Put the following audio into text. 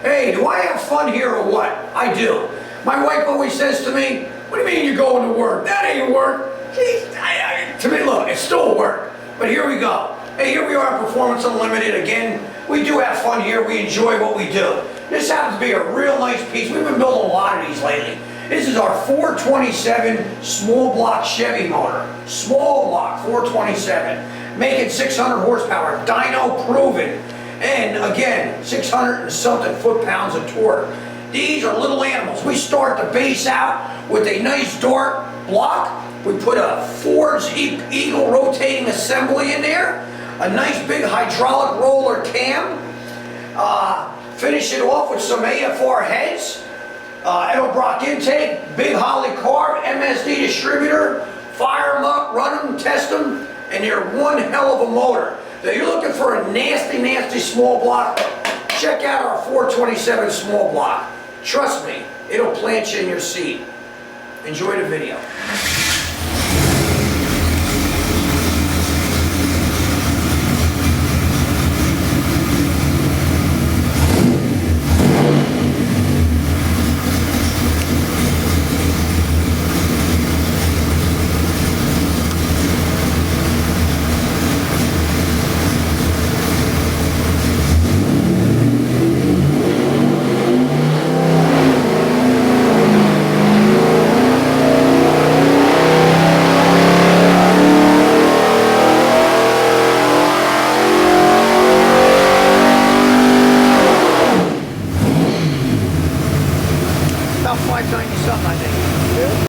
Hey, do I have fun here or what? I do. My wife always says to me, what do you mean you're going to work? That ain't work. To me, look, it's still work. But here we go. Hey, here we are at Performance Unlimited again. We do have fun here. We enjoy what we do. This happens to be a real nice piece. We've been building a lot of these lately. This is our 427 small block Chevy motor. Small block 427. Making 600 horsepower. Dyno proven. And again, 600 and something foot-pounds of torque. These are little animals. We start the base out with a nice dark block. We put a Ford's Eagle rotating assembly in there. A nice big hydraulic roller cam. Finish it off with some AFR heads. Edelbrock intake, big Holly carb, MSD distributor. Fire them up, run them, test them, and they're one hell of a motor. Now you're looking for a nasty, nasty small block, check out our 427 small block. Trust me, it'll plant you in your seat. Enjoy the video.